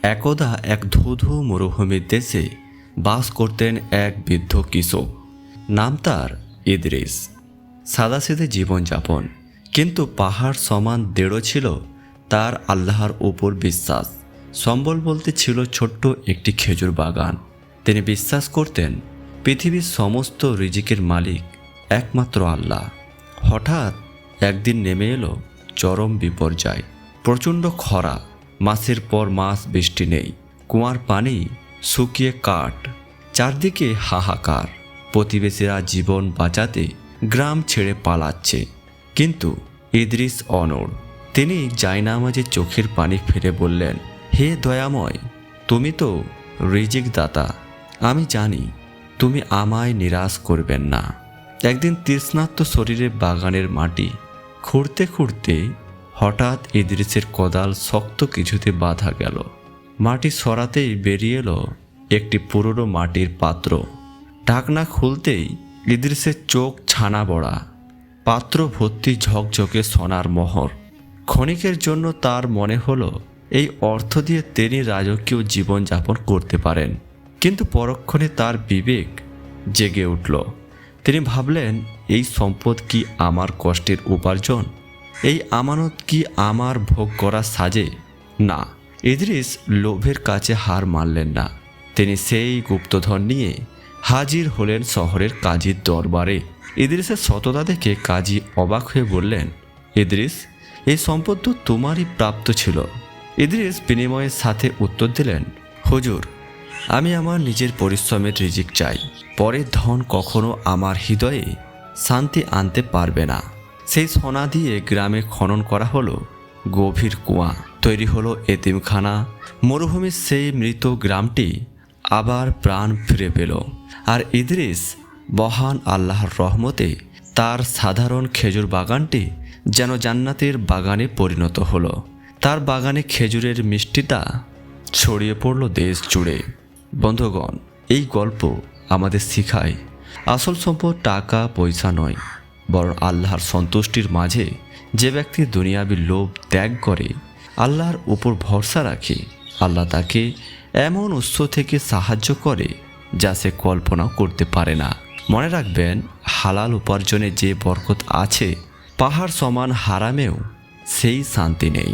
একদা এক ধূধু মরুভূমির দেশে বাস করতেন এক বৃদ্ধ কৃষক। নাম তার ইদ্রিস। সাদাসিধে জীবনযাপন, কিন্তু পাহাড় সমান দৃঢ় ছিল তার আল্লাহর উপর বিশ্বাস। সম্বল বলতে ছিল ছোট্ট একটি খেজুর বাগান। তিনি বিশ্বাস করতেন পৃথিবীর সমস্ত রিজিকের মালিক একমাত্র আল্লাহ। হঠাৎ একদিন নেমে এলো চরম বিপর্যয়। প্রচণ্ড খরা, মাসের পর মাস বৃষ্টি নেই, কুয়ার পানি শুকিয়ে কাঠ, চারদিকে হাহাকার। প্রতিবেশীরা জীবন বাঁচাতে গ্রাম ছেড়ে পালাচ্ছে, কিন্তু ইদ্রিস অনড়। তিনি জায়নামাজে চোখের পানি ফেলে বললেন, হে দয়াময়, তুমি তো রিজিক দাতা, আমি জানি তুমি আমায় নিরাশ করবেন না। একদিন তৃষ্ণার্ত শরীরে বাগানের মাটি খুঁড়তে খুঁড়তে হঠাৎ ইদ্রিসের কোদাল শক্ত কিছুতে বাঁধা গেল। মাটি সরাতেই বেরিয়ে এলো একটি পুরনো মাটির পাত্র। ঢাকনা খুলতেই ইদ্রিসের চোখ ছানা বড়া। পাত্র ভর্তি ঝকঝকে সোনার মোহর। ক্ষণিকের জন্য তার মনে হলো এই অর্থ দিয়ে তিনি রাজকীয় জীবনযাপন করতে পারেন। কিন্তু পরক্ষণে তার বিবেক জেগে উঠল। তিনি ভাবলেন, এই সম্পদ কি আমার কষ্টের উপার্জন? এই আমানত কি আমার ভোগ করা সাজে? না। ইদ্রিস লোভের কাছে হার মানলেন না। তিনি সেই গুপ্তধন নিয়ে হাজির হলেন শহরের কাজীর দরবারে। ইদ্রিসের সততা দেখে কাজী অবাক হয়ে বললেন, ইদ্রিস, এই সম্পদ তো তোমারই প্রাপ্ত ছিল। ইদ্রিস বিনিময়ের সাথে উত্তর দিলেন, হুজুর, আমি আমার নিজের পরিশ্রমের রিজিক চাই। পরের ধন কখনো আমার হৃদয়ে শান্তি আনতে পারবে না। সেই সোনা দিয়ে গ্রামে খনন করা হলো গভীর কুয়া, তৈরি হলো এতিমখানা। মরুভূমির সেই মৃত গ্রামটি আবার প্রাণ ফিরে পেল। আর ইদ্রিস মহান আল্লাহর রহমতে তার সাধারণ খেজুর বাগানটি যেন জান্নাতের বাগানে পরিণত হলো। তার বাগানে খেজুরের মিষ্টিটা ছড়িয়ে পড়ল দেশ জুড়ে। বন্ধুগণ, এই গল্প আমাদের শেখায় আসল সম্পদ টাকা পয়সা নয়, বরং আল্লাহর সন্তুষ্টির মাঝে যে ব্যক্তি দুনিয়াবি লোভ ত্যাগ করে, আল্লাহর উপর ভরসা রাখে, আল্লাহ তাকে এমন উৎস থেকে সাহায্য করে যা সে কল্পনাও করতে পারে না। মনে রাখবেন, হালাল উপার্জনে যে বরকত আছে, পাহাড় সমান হারামেও সেই শান্তি নেই।